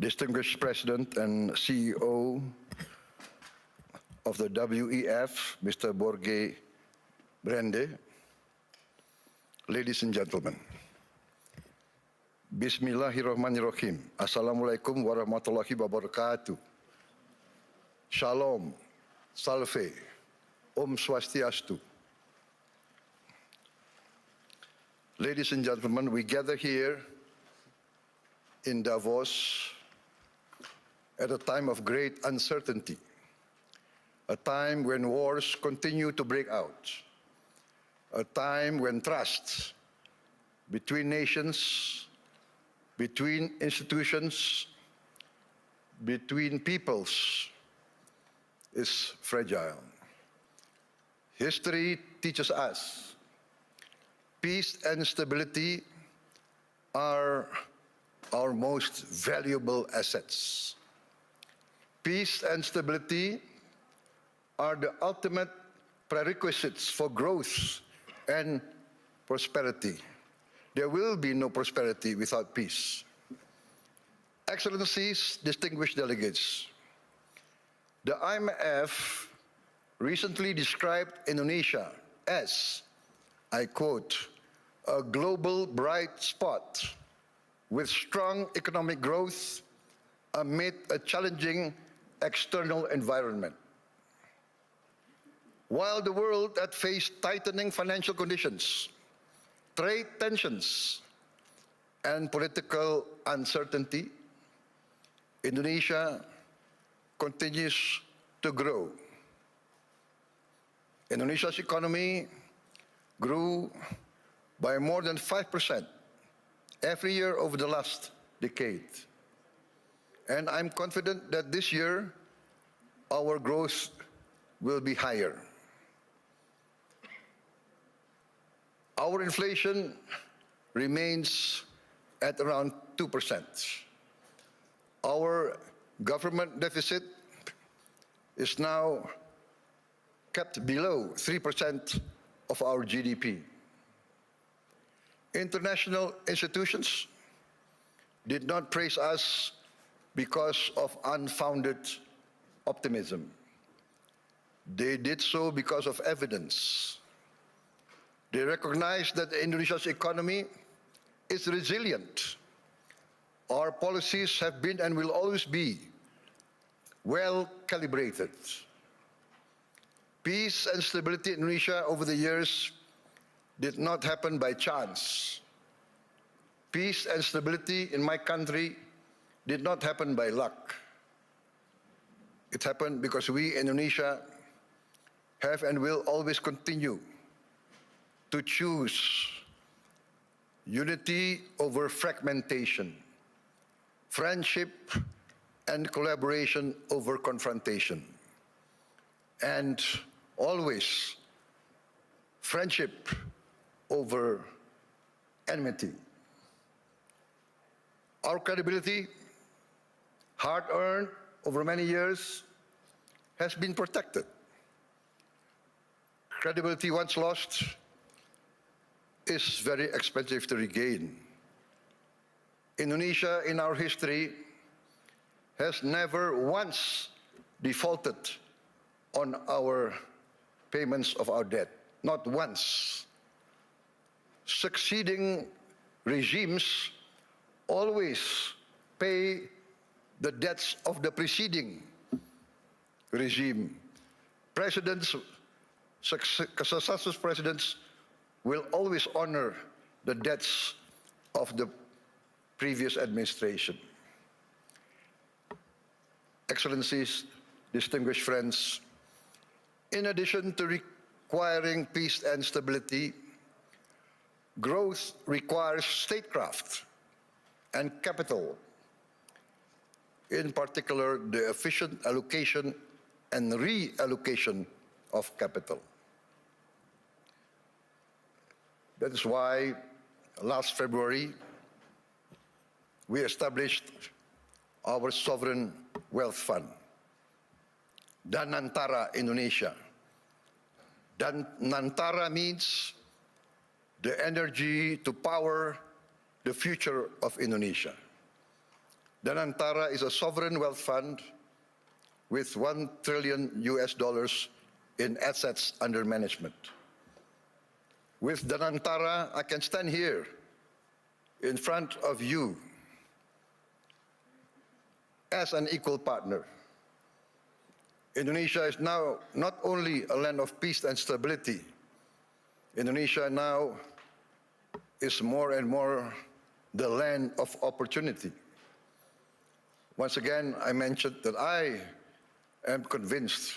distinguished President and CEO of the WEF, Mr. Borge Brande, ladies and gentlemen, Bismillahirrahmanirrahim. Assalamualaikum warahmatullahi wabarakatuh. Shalom, Salve, Om Swastiastu. Ladies and gentlemen, we gather here in Davos at a time of great uncertainty, a time when wars continue to break out, a time when trust between nations, between institutions, between peoples is fragile. History teaches us peace and stability are our most valuable assets. Peace and stability are the ultimate prerequisites for growth and prosperity. There will be no prosperity without peace. Excellencies, distinguished delegates, the IMF recently described Indonesia as, I quote, a global bright spot with strong economic growth amid a challenging external environment. While the world had faced tightening financial conditions, trade tensions, and political uncertainty, Indonesia continues to grow. Indonesia's economy grew by more than 5% every year over the last decade. And I'm confident that this year our growth will be higher. Our inflation remains at around 2%. Our government deficit is now kept below 3% of our GDP. International institutions did not praise us because of unfounded optimism. They did so because of evidence. They recognize that Indonesia's economy is resilient. Our policies have been and will always be well calibrated. Peace and stability in Indonesia over the years did not happen by chance. Peace and stability in my country did not happen by luck. It happened because we in Indonesia have and will always continue to choose unity over fragmentation, friendship and collaboration over confrontation, and always friendship over enmity. Our credibility, hard-earned over many years, has been protected. Credibility once lost is very expensive to regain. Indonesia, in our history, has never once defaulted on our payments of our debt, not once. Succeeding regimes always pay the debts of the preceding regime. Successive presidents will always honor the debts of the previous administration. Excellencies, distinguished friends, in addition to requiring peace and stability, growth requires statecraft and capital, in particular the efficient allocation and reallocation of capital. That is why last February we established our sovereign wealth fund, Danantara Indonesia. Danantara means the energy to power the future of Indonesia. Danantara is a sovereign wealth fund with $1 trillion in assets under management. With Danantara, I can stand here in front of you as an equal partner. Indonesia is now not only a land of peace and stability. Indonesia now is more and more the land of opportunity. Once again, I mentioned that I am convinced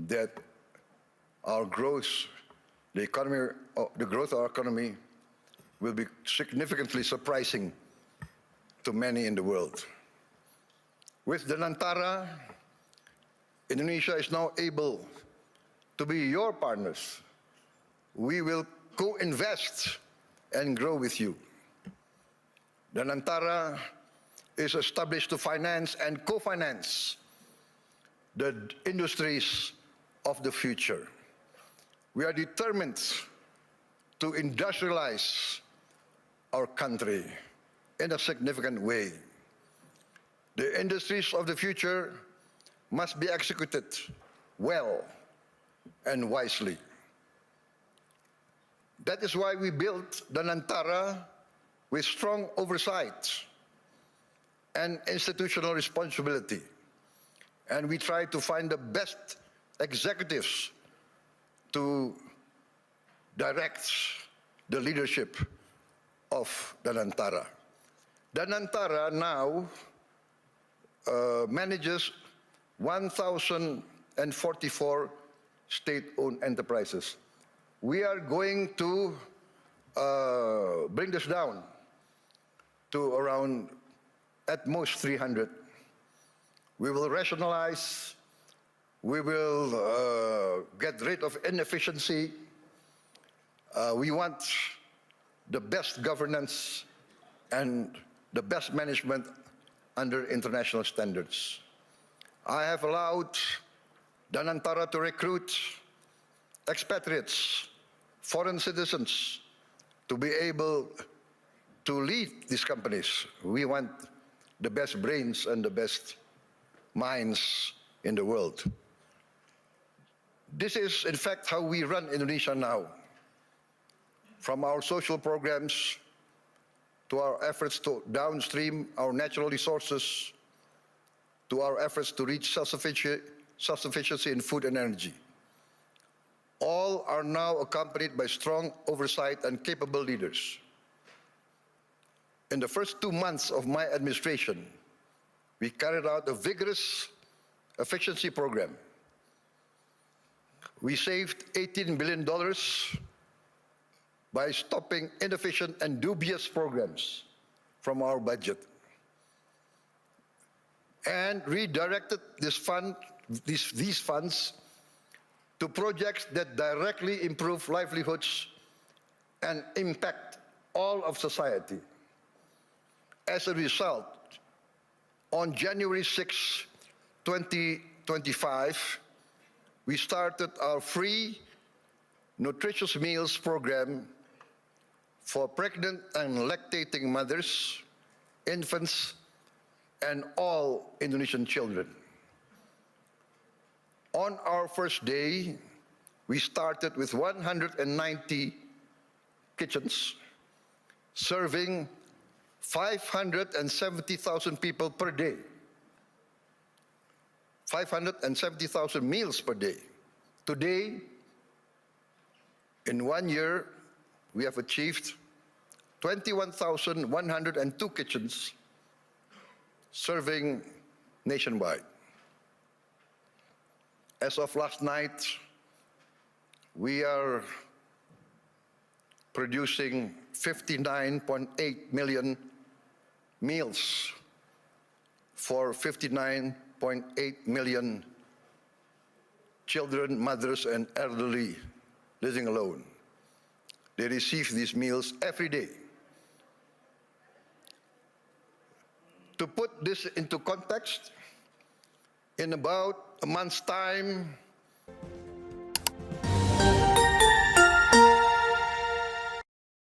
that our growth, the growth of our economy will be significantly surprising to many in the world. With Danantara, Indonesia is now able to be your partners. We will co-invest and grow with you. Danantara is established to finance and co-finance the industries of the future. We are determined to industrialize our country in a significant way. The industries of the future must be executed well and wisely. That is why we built Danantara with strong oversight and institutional responsibility. And we try to find the best executives to direct the leadership of Danantara. Danantara now manages 1,044 state-owned enterprises. We are going to bring this down to around at most 300. We will rationalize, we will get rid of inefficiency. We want the best governance and the best management under international standards. I have allowed Danantara to recruit expatriates, foreign citizens, to be able to lead these companies. We want the best brains and the best minds in the world. This is, in fact, how we run Indonesia now. From our social programs to our efforts to downstream our natural resources, to our efforts to reach self-sufficiency in food and energy. All are now accompanied by strong oversight and capable leaders. In the first 2 months of my administration, we carried out a vigorous efficiency program. We saved $18 billion by stopping inefficient and dubious programs from our budget and redirected these funds to projects that directly improve livelihoods and impact all of society. As a result, on January 6, 2025, we started our free nutritious meals program for pregnant and lactating mothers, infants, and all Indonesian children. On our first day, we started with 190 kitchens, serving 570,000 people per day. 570,000 meals per day. Today, in 1 year, we have achieved 21,102 kitchens serving nationwide. As of last night, we are producing 59.8 million meals for 59.8 million children, mothers, and elderly living alone. They receive these meals every day. To put this into context, in about a month's time,